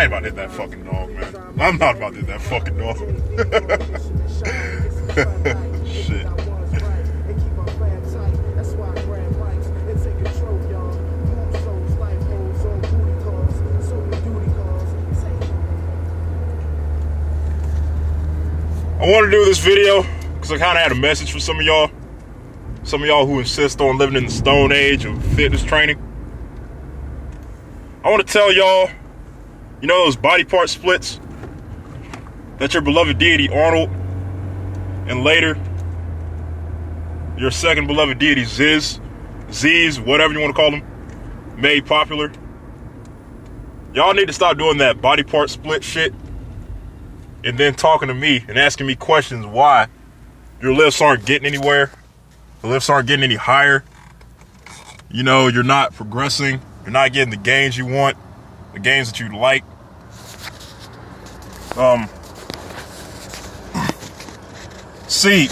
I ain't about to hit that fucking dog, man. I'm not about to hit that fucking dog. Shit. I want to do this video because I kind of had a message for some of y'all. Some of y'all who insist on living in the stone age of fitness training. I want to tell y'all, you know those body part splits that your beloved deity Arnold and later your second beloved deity Z's, whatever you want to call them, made popular. Y'all need to stop doing that body part split shit and then talking to me and asking me questions why your lifts aren't getting anywhere. The lifts aren't getting any higher. You know, you're not progressing. You're not getting the gains you want, the gains that you like. See,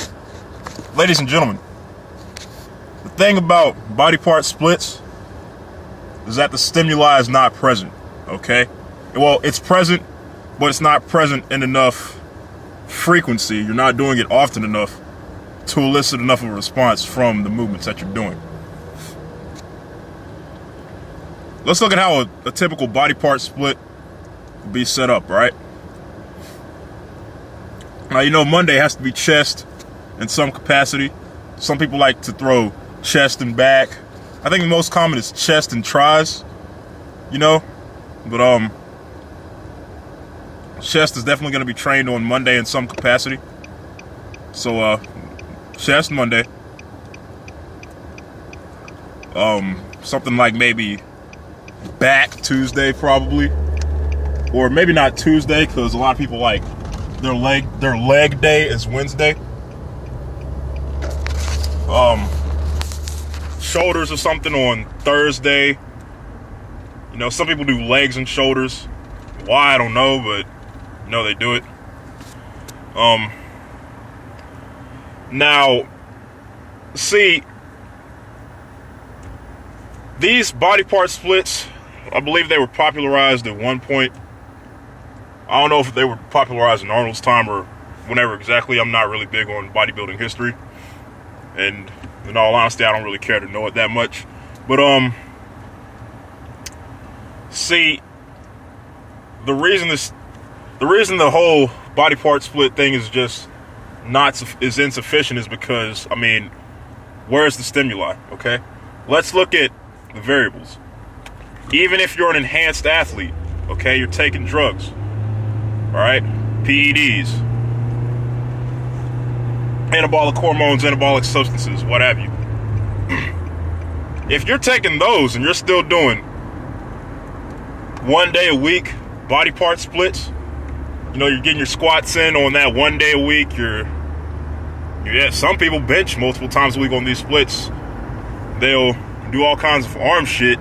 ladies and gentlemen, the thing about body part splits is that the stimuli is not present, okay? Well, it's present, but it's not present in enough frequency. You're not doing it often enough to elicit enough of a response from the movements that you're doing. Let's look at how a typical body part split will be set up, right? Now, you know, Monday has to be chest in some capacity. Some people like to throw chest and back. I think the most common is chest and tries, you know, but chest is definitely going to be trained on Monday in some capacity. So, chest Monday. Something like maybe back Tuesday probably, or maybe not Tuesday because a lot of people like their leg day is Wednesday. Shoulders or something on Thursday. You know, some people do legs and shoulders. Why, I don't know, but you know they do it. Now, see, these body part splits, I believe they were popularized at one point. I don't know if they were popularized in Arnold's time or whenever exactly. I'm not really big on bodybuilding history. And in all honesty, I don't really care to know it that much. But, see, the reason the whole body part split thing is just is insufficient is because, I mean, where's the stimuli, okay? Let's look at the variables. Even if you're an enhanced athlete, okay, you're taking drugs, all right, PEDs, anabolic hormones, anabolic substances, what have you. If you're taking those and you're still doing 1 day a week body part splits, you know, you're getting your squats in on that 1 day a week, some people bench multiple times a week on these splits. They'll do all kinds of arm shit.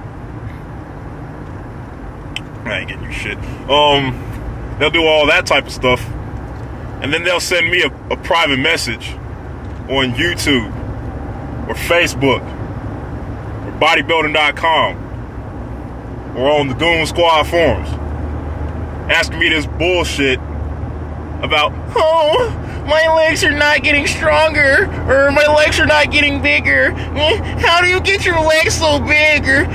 I ain't getting you shit. They'll do all that type of stuff. And then they'll send me a private message on YouTube or Facebook or bodybuilding.com or on the Goon Squad forums asking me this bullshit about, oh, my legs are not getting stronger, or my legs are not getting bigger. How do you get your legs so big? Or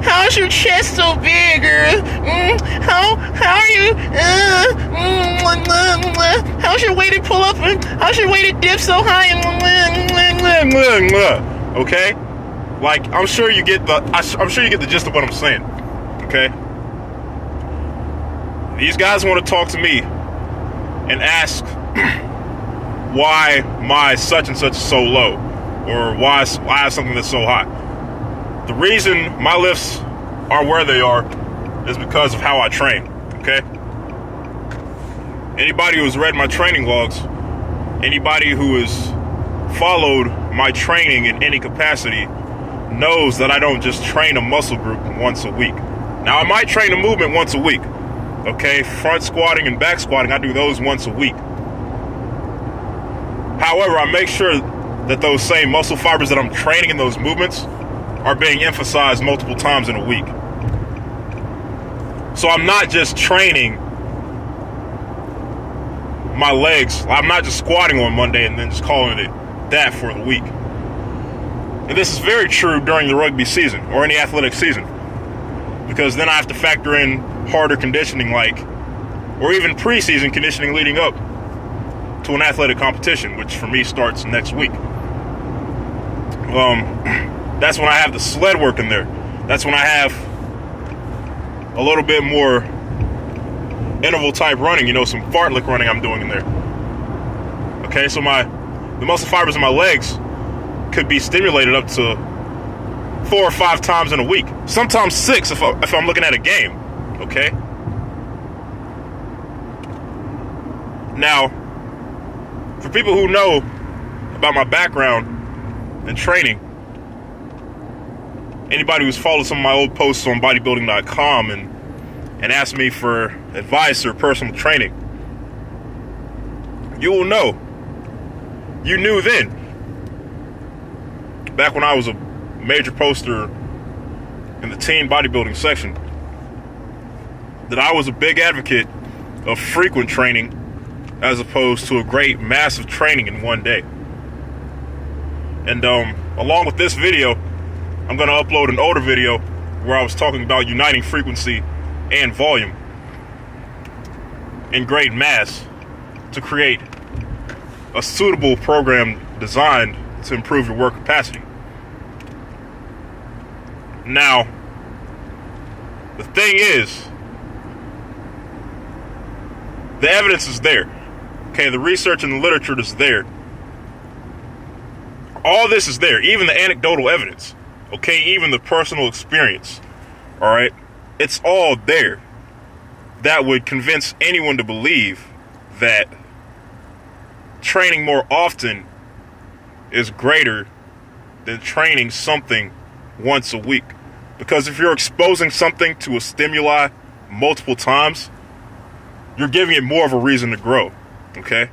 how's your chest so big? Or how are you? How's your weighted pull up? How's your weighted dip so high? Okay, like I'm sure you get the gist of what I'm saying. Okay, these guys want to talk to me and ask why my such and such is so low, or why I have something that's so high. The reason my lifts are where they are is because of how I train, okay? Anybody who's read my training logs, anybody who has followed my training in any capacity knows that I don't just train a muscle group once a week. Now, I might train a movement once a week, okay? Front squatting and back squatting, I do those once a week. However, I make sure that those same muscle fibers that I'm training in those movements are being emphasized multiple times in a week. So I'm not just training my legs. I'm not just squatting on Monday and then just calling it that for the week. And this is very true during the rugby season or any athletic season, because then I have to factor in harder conditioning, or even preseason conditioning leading up to an athletic competition, which for me starts next week. That's when I have the sled work in there. That's when I have a little bit more interval type running, some fartlek running I'm doing in there. Okay, so the muscle fibers in my legs could be stimulated up to 4 or 5 times in a week, sometimes 6 if I'm looking at a game. Okay. Now, for people who know about my background and training, anybody who's followed some of my old posts on bodybuilding.com and asked me for advice or personal training, you will know. You knew then, back when I was a major poster in the teen bodybuilding section, that I was a big advocate of frequent training as opposed to a great massive training in one day. And along with this video, I'm going to upload an older video where I was talking about uniting frequency and volume in great mass to create a suitable program designed to improve your work capacity. Now, the thing is, the evidence is there. Okay, the research and the literature is there. All this is there, even the anecdotal evidence. Okay, even the personal experience. All right, it's all there. That would convince anyone to believe that training more often is greater than training something once a week. Because if you're exposing something to a stimuli multiple times, you're giving it more of a reason to grow. Okay?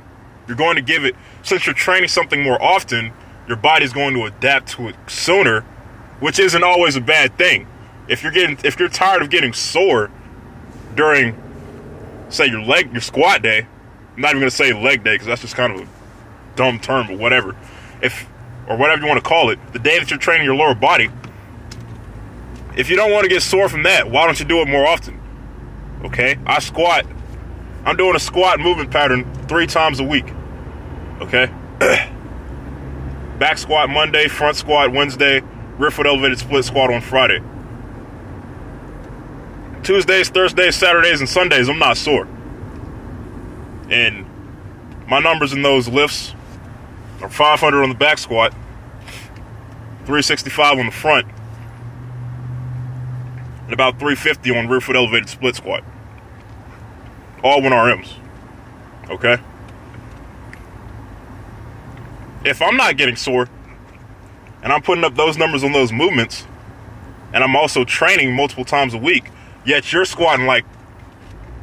You're going to give it, since you're training something more often, your body's going to adapt to it sooner, which isn't always a bad thing. If you're tired of getting sore during, say, your squat day, I'm not even going to say leg day because that's just kind of a dumb term, but whatever. Or whatever you want to call it, the day that you're training your lower body, if you don't want to get sore from that, why don't you do it more often? Okay? I'm doing a squat movement pattern 3 times a week. Okay? Back squat Monday, front squat Wednesday, rear foot elevated split squat on Friday. Tuesdays, Thursdays, Saturdays, and Sundays, I'm not sore. And my numbers in those lifts are 500 on the back squat, 365 on the front, and about 350 on rear foot elevated split squat. All 1 RMs. Okay? If I'm not getting sore, and I'm putting up those numbers on those movements, and I'm also training multiple times a week, yet you're squatting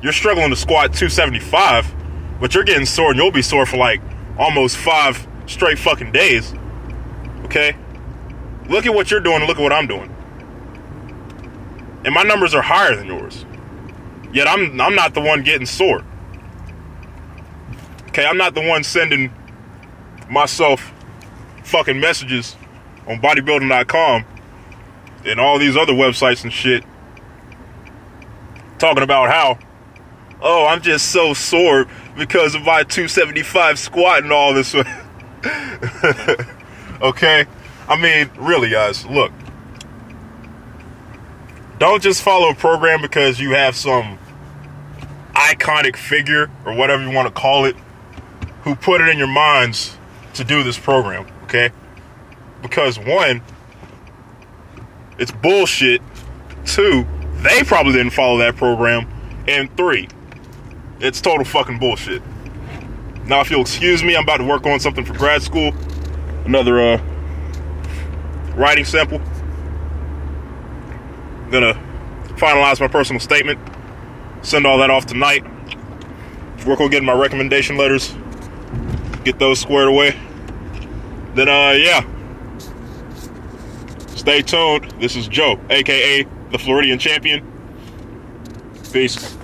you're struggling to squat 275, but you're getting sore, and you'll be sore for almost 5 straight fucking days. Okay? Look at what you're doing and look at what I'm doing. And my numbers are higher than yours. Yet I'm not the one getting sore. Okay, I'm not the one sending myself fucking messages on bodybuilding.com and all these other websites and shit talking about how, oh, I'm just so sore because of my 275 squat and all this. Okay? I mean, really, guys, look. Don't just follow a program because you have some iconic figure or whatever you want to call it who put it in your minds to do this program, okay? Because 1, it's bullshit. 2, they probably didn't follow that program. And 3, it's total fucking bullshit. Now, if you'll excuse me, I'm about to work on something for grad school. Another writing sample. I'm gonna finalize my personal statement. Send all that off tonight. Work on getting my recommendation letters. Get those squared away. Then, yeah. Stay tuned. This is Joe, a.k.a. the Floridian Champion. Peace.